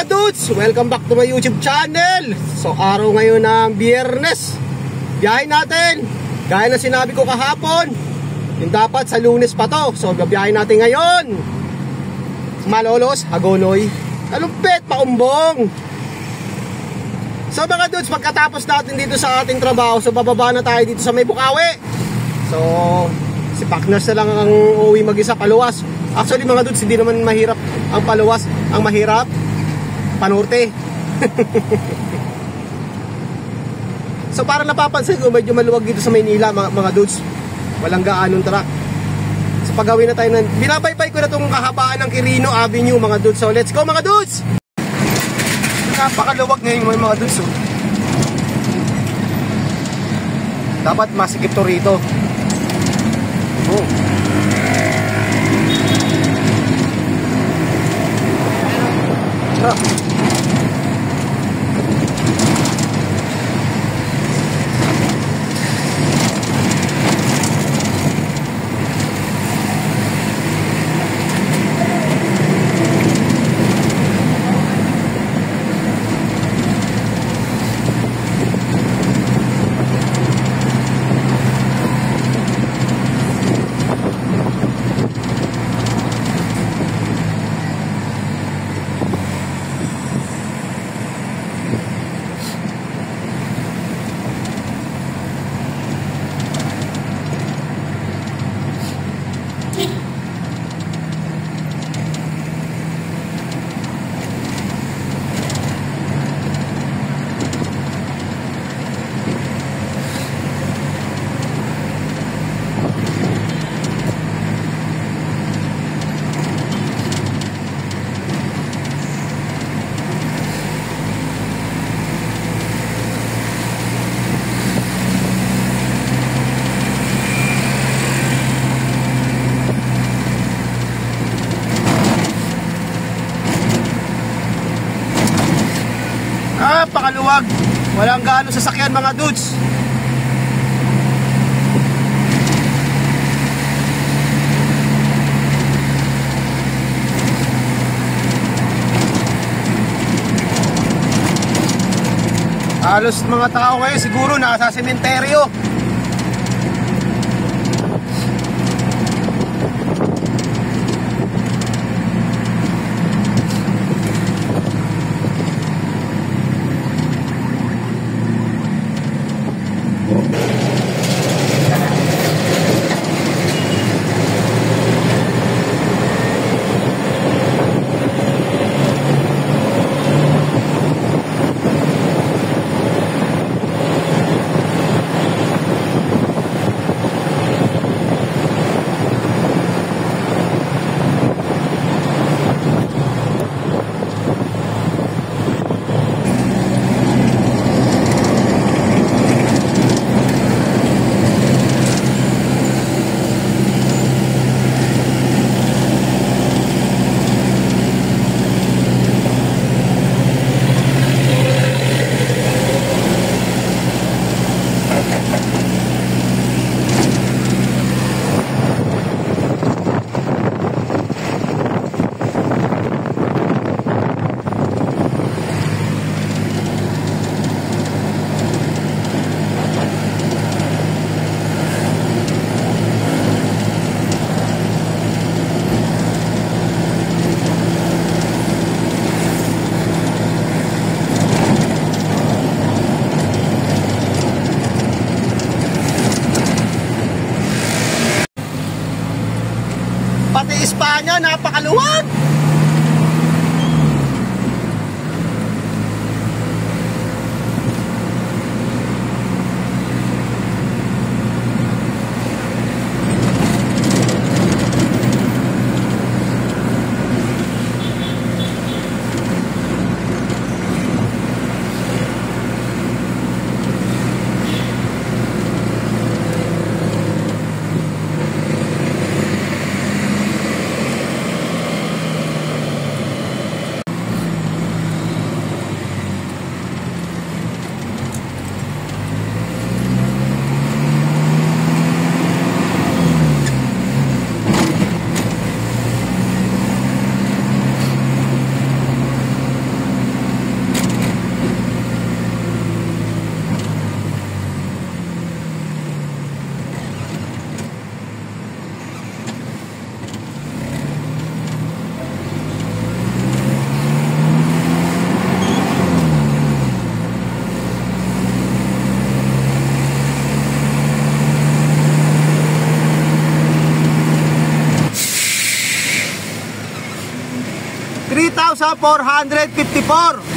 mga dudes? Welcome back to my YouTube channel. So araw ngayon ng Biyernes. Biyahin natin. Gaya na sinabi ko kahapon, yung dapat sa Lunes pa to. So biyahin natin ngayon. Malolos, Hagonoy, Kalumpit, Paumbong. So mga dudes, pagkatapos natin dito sa ating trabaho, so bababa na tayo dito sa may Bukawi. So si Pakners na lang ang uuwi mag-isa Paluwas. Actually mga dudes, hindi naman mahirap ang Paluwas. Ang mahirap Panorte. So parang napapansin ko medyo maluwag dito sa Maynila mga dudes. Walang gaanong truck. So pagawin na tayo na, binabaybay ko na itong kahabaan ng Quirino Avenue mga dudes. So let's go mga dudes. Napakaluwag ngayon mga dudes. Oh. Dapat masikip to rito. Oh. Napakaluwag. Walang gaano sasakyan mga dudes. Halos mga tao ngayon siguro nasa sementeryo. Pati Espanya, napakaluwag. 3,454.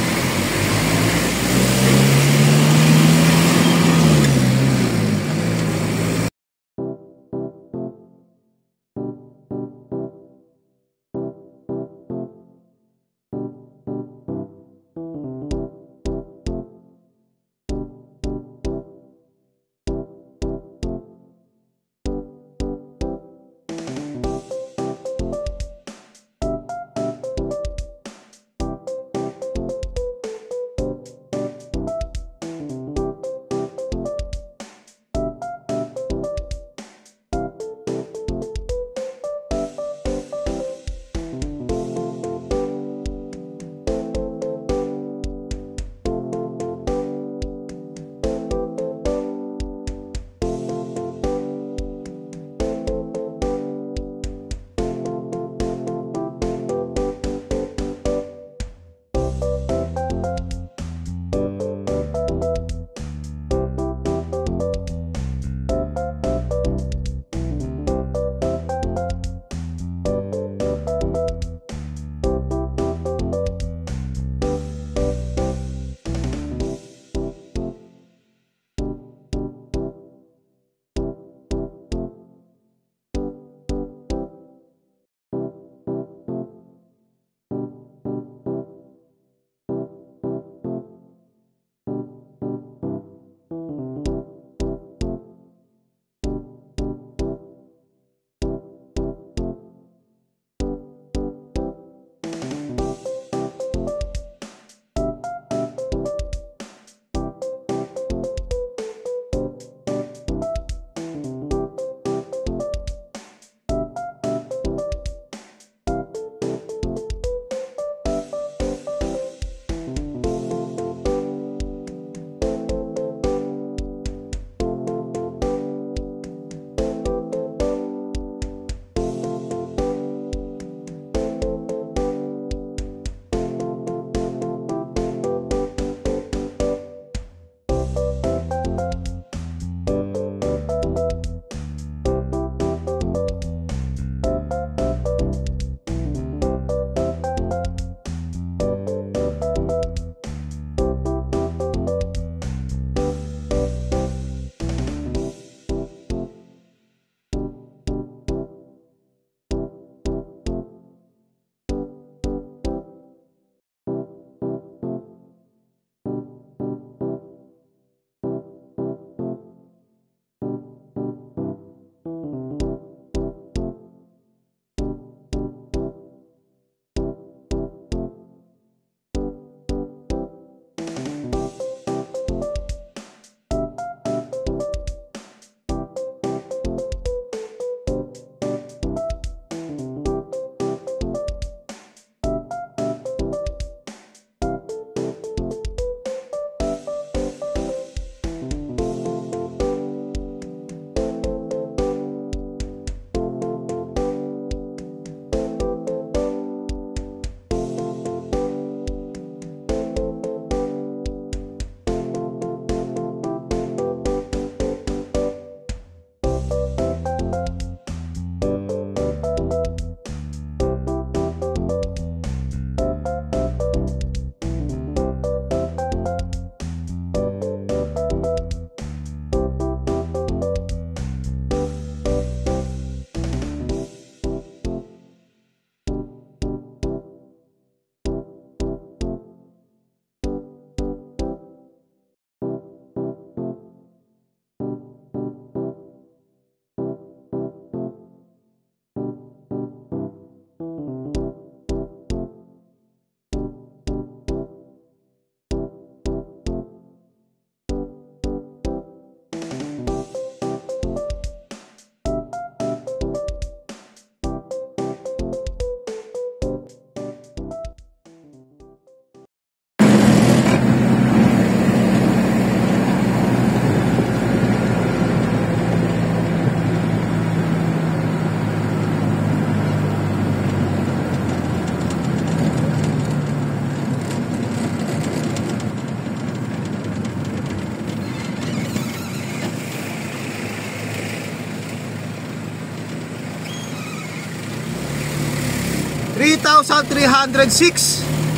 $3,306.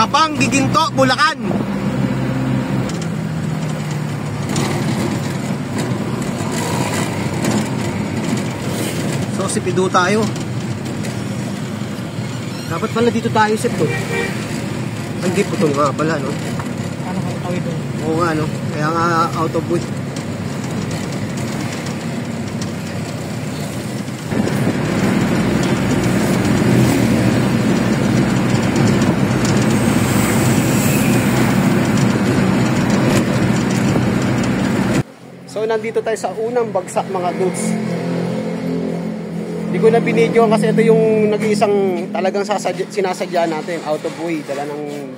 Kapang Giginto, Bulacan. So sipido tayo. Dapat pala dito tayo sip to. Hindi po ito nga pala, no? Ano ka tawid doon? Oo nga, no? Kaya nga out of wood. So nandito tayo sa unang bagsak mga dudes. Hindi ko na binidyo kasi ito yung nag-iisang talagang sinasadya natin. Out of way, dala ng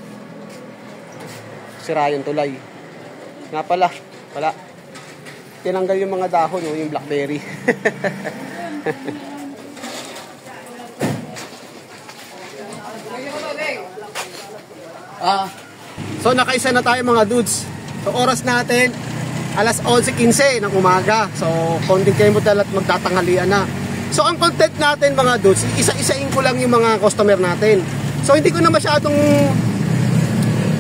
sira yung tulay. Nga pala, wala. Tinanggal yung mga dahon, no, yung blackberry. So nakaisa na tayo mga dudes. So oras natin alas 11:15 ng umaga. So konting kayo mo at magtatanghalian na. So ang content natin mga dudes, isa-isain ko lang yung mga customer natin. So hindi ko na masyadong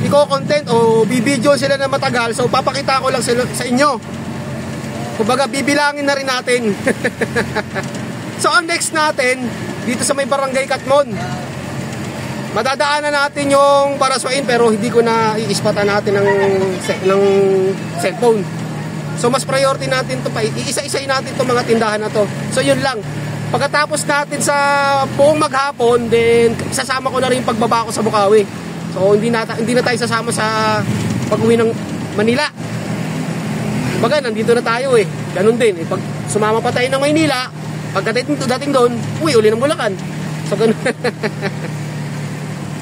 i-content o bibidyo sila na matagal. So papakita ko lang sa inyo. Kumbaga bibilangin na rin natin. So ang next natin dito sa may Barangay Katmon. Madadaanan natin yung Paraswain pero hindi ko na iispatan natin ng cellphone. So mas priority natin to pa. Iisa-isain natin tong mga tindahan na to. So yun lang. Pagkatapos natin sa buong maghapon, then sasama ko na rin yung pagbaba ko sa Bukawi. So hindi na tayo sasama sa pag-uwi ng Manila. Baga nandito na tayo eh. Ganun din. Pag sumama pa tayo ng Maynila, pagdating doon, uwi uli ng Bulacan. So ganun.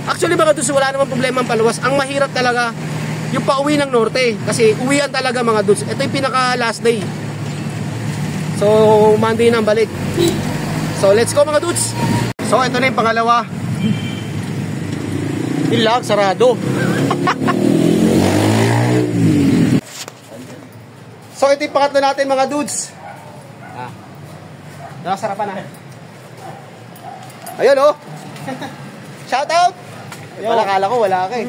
Actually mga dudes, wala namang problema ang paluwas. Ang mahirap talaga yung pauwi ng norte. Kasi uwian talaga mga dudes. Ito yung pinaka last day. So Monday na ang balik. So let's go mga dudes. So ito na yung pangalawa. Ilag, sarado. So ito yung pangatlo natin mga dudes. Nakasarapan na. Ayun oh. Shout out. Wala, kala ko wala ka eh.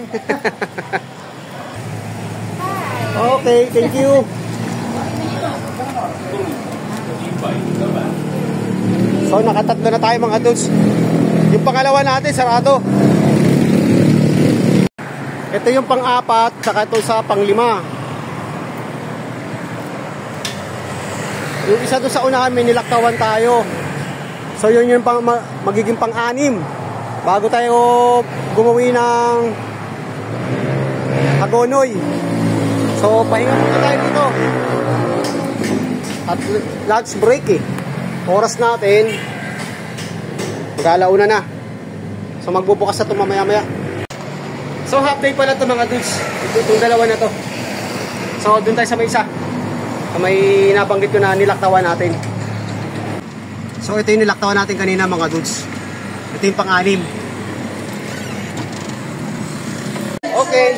Okay, thank you. So nakatatlo na tayo mga dudes. Yung pangalawa natin sarado. Ito yung pang-apat, saka ito sa pang-5. Yung isa doon sa unahan may nilaktawan tayo. So yun yung magiging pang-6 bago tayo gumawi ng Hagonoy. So pahinga muna tayo dito. At lunch break eh. Oras natin mag-alauna na. So magbubukas na ito mamaya-maya. So half day pala ito mga dudes. Itong dalawa na to. So dun tayo sa may isa. May nabanggit ko na nilaktawan natin. So ito yung nilaktawan natin kanina mga dudes. Ito yung pang-6. Okay.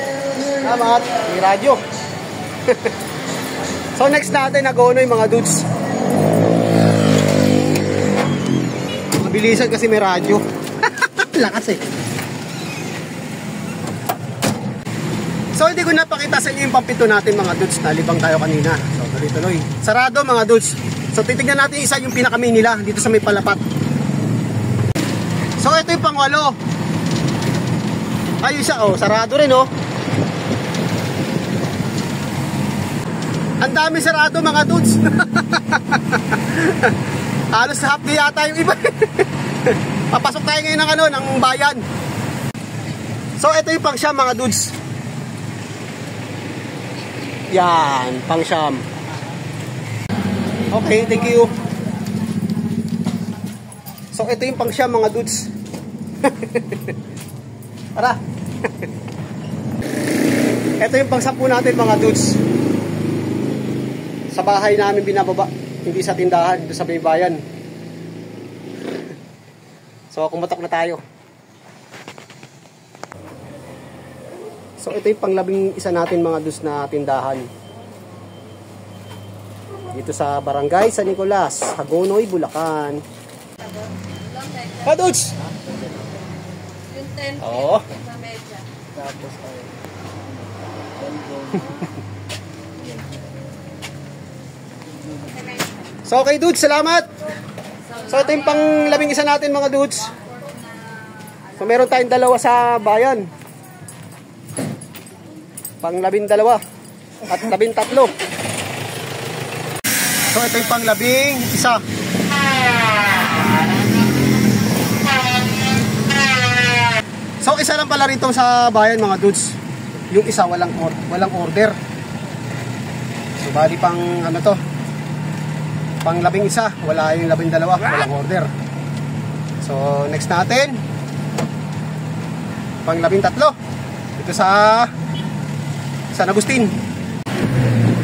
Salamat. May radyo. So next natin Hagonoy mga dudes. Mabilisan kasi may radyo. Lakas eh. So hindi ko napakita sa inyo yung pampito natin mga dudes. Nalibang tayo kanina. So tuloy-tuloy. Sarado mga dudes. So titignan natin isa yung pinaka-main nila dito sa may palapat. So ito yung pang-8. Ay isa oh, sarado rin oh. Ang dami sarado mga dudes. Halos half day yata yung iba. Papasok tayo ngayon ng bayan. So ito yung pang-siyam mga dudes. Yan, pang-siyam. Okay, thank you. So ito yung pang-siyam mga dudes. Tara. Ito yung pang-10 natin mga dudes. Sa bahay namin binababa, hindi sa tindahan, dito sa bayan. So kumatok na tayo. So ito yung pang-11 natin mga dudes na tindahan. Dito sa Barangay San Nicolas, Hagonoy, Bulacan. Dudes! Yung 10 Oo. na medya. Tapos ay bandong. So okay dudes, salamat. So ito yung pang 11 natin mga dudes. So meron tayong dalawa sa bayan. Pang 12 at 13. So ito yung pang 11. So isa lang pala rito sa bayan mga dudes. Yung isa walang order. So bali pang ano to? Pang 11, wala yung 12, walang order. So next natin pang 13 dito sa San Agustin.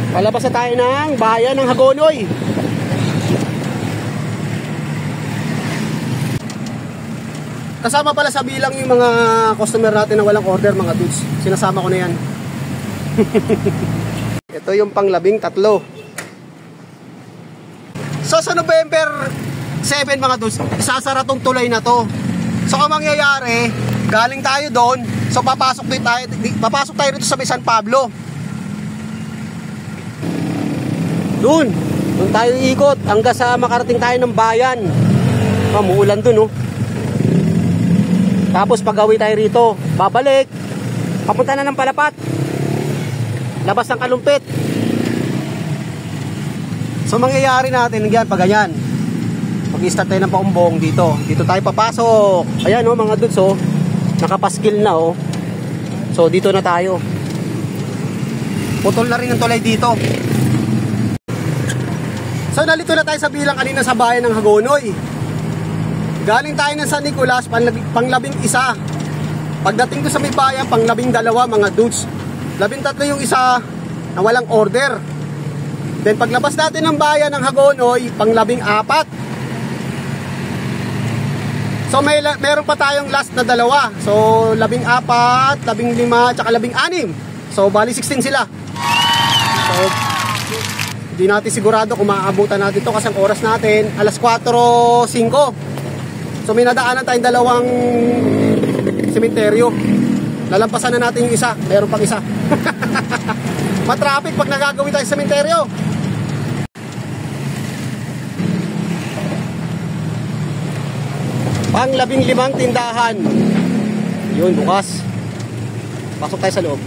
Palabas na tayo ng bayan ng Hagonoy. Kasama pala sa bilang yung mga customer natin na walang order mga dudes. Sinasama ko na yan. Ito yung pang 13. So sa November 7 mga dudes, isasara tong tulay na to. So ang mangyayari, galing tayo doon, so papasok tayo dito sa may San Pablo. Doon tayo ikot hanggang sa makarating tayo ng bayan. Umuulan doon, oh. Tapos pag-awi tayo rito, babalik, papunta na ng Palapat, labas ng Kalumpit. So mangyayari natin yan pag ganyan. Mag-start tayo ng paumbong dito tayo papasok. Ayan, oh mga dudes, oh, nakapaskil na, oh. So dito na tayo. Putol na rin ang tulay dito. So nalito na tayo sa bilang kanina sa bayan ng Hagonoy. Galing tayo ng San Nicolas, pang 11. Pagdating ko sa may bayan, pang 12 mga dudes. 13 yung isa na walang order. Then paglabas natin ng bayan ng Hagonoy, pang 14. So meron pa tayong last na dalawa. So 14, 15, tsaka 16. So bali 16 sila. So hindi natin sigurado kung maaabutan natin to kasi ang oras natin alas 4:05. So may nadaanan tayong dalawang sementeryo. Lalampasan na natin yung isa. Meron pang isa. Matraffic pag nagagawin tayo sa sementeryo. Pang 15 tindahan. Yun, bukas. Pasok tayo sa loob.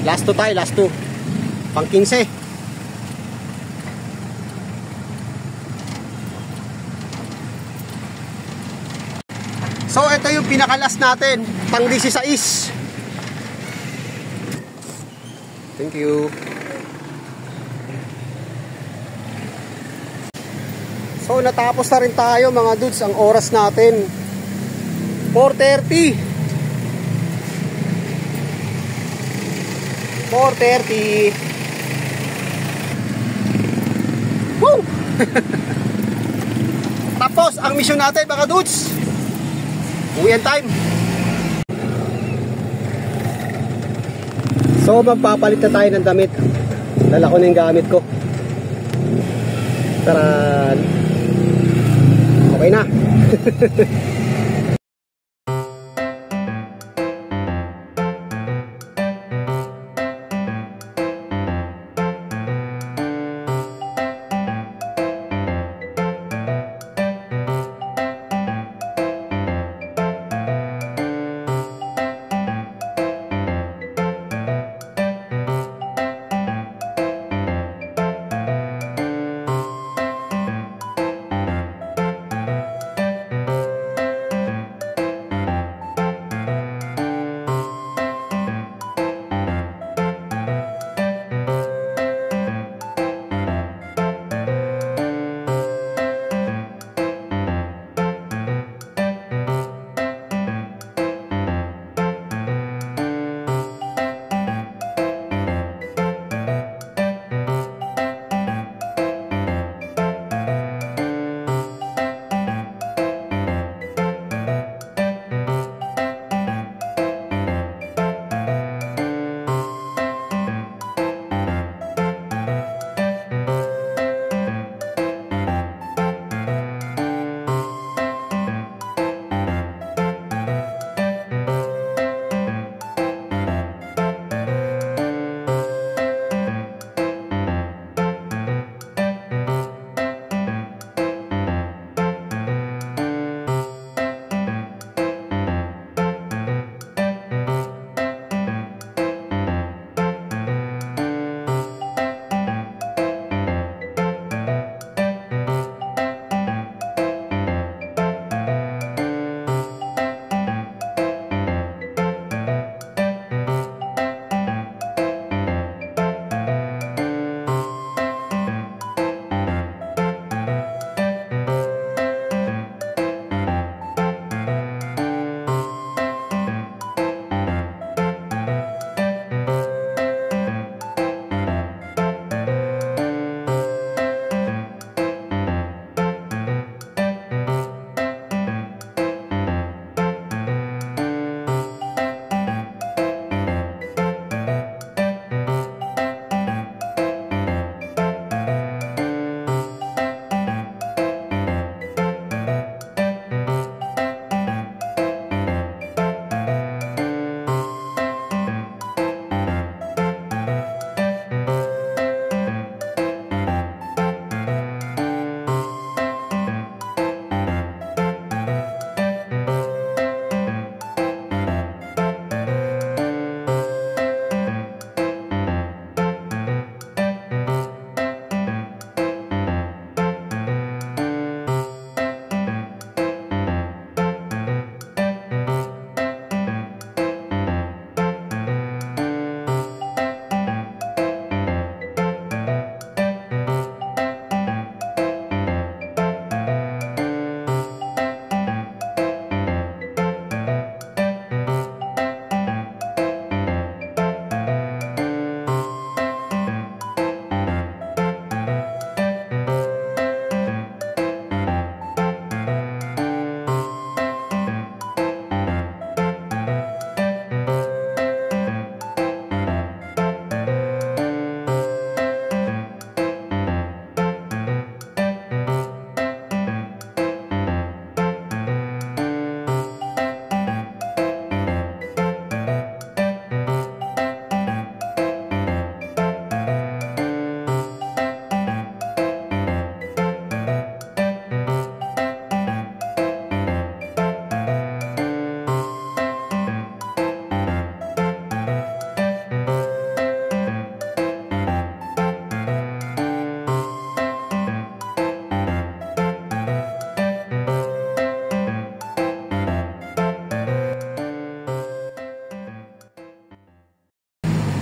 Last 2 tayo, last 2. Pang 15. So ito yung pinakalas natin, pang 16. Thank you. So natapos na rin tayo mga dudes. Ang oras natin 4:30. 4:30. Woo! Tapos ang mission natin mga dudes, uwian time. So magpapalit na tayo ng damit. Dala ko na yung gamit ko. Tara. Okay na.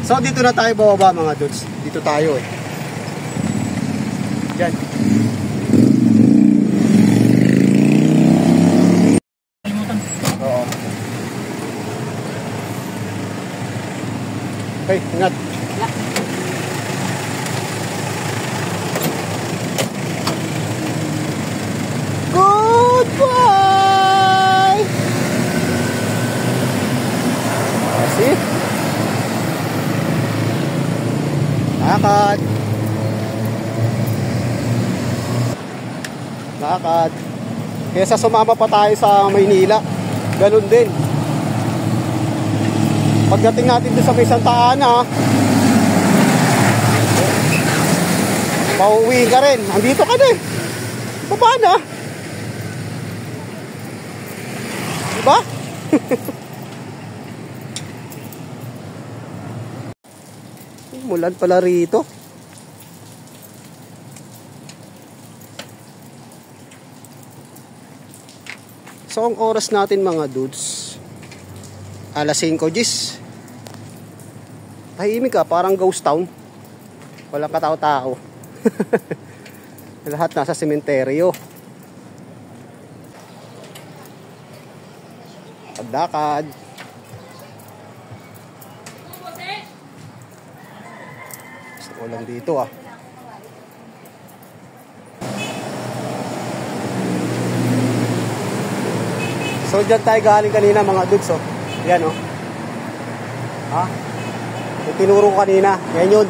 So dito na tayo bababa mga dudes. Dito tayo eh. Yan. Oo. Okay, ingat. Goodbye! See? Lakad. Lakad. Kesa sumama pa tayo sa Maynila, ganun din. Pagdating natin doon sa may Santa Ana, pauwi ka rin. Andito ka na eh. Baba na. Diba? Mulan pala rito. So ang oras natin mga dudes, alas 5 gis. Tahimik ka, parang ghost town. Walang katao-tao. Lahat nasa sementeryo. Pagdakad. Gusto ko lang dito ah. So dyan tayo galing kanina mga dudes oh. Yan oh. Ha? Yung tinuro ko kanina. Yan yun.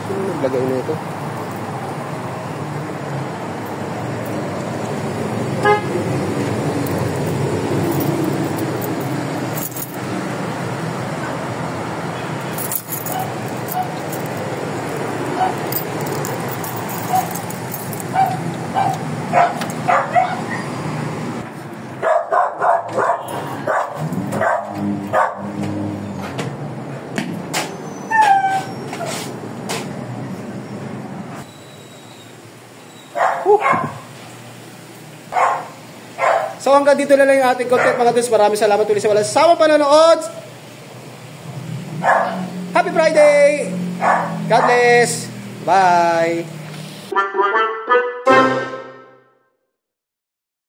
Sino naglagay na ito? So hanggang dito na lang yung ating content mga dudes. Maraming salamat ulit sa walang sawang panonood. Happy Friday! God bless! Bye!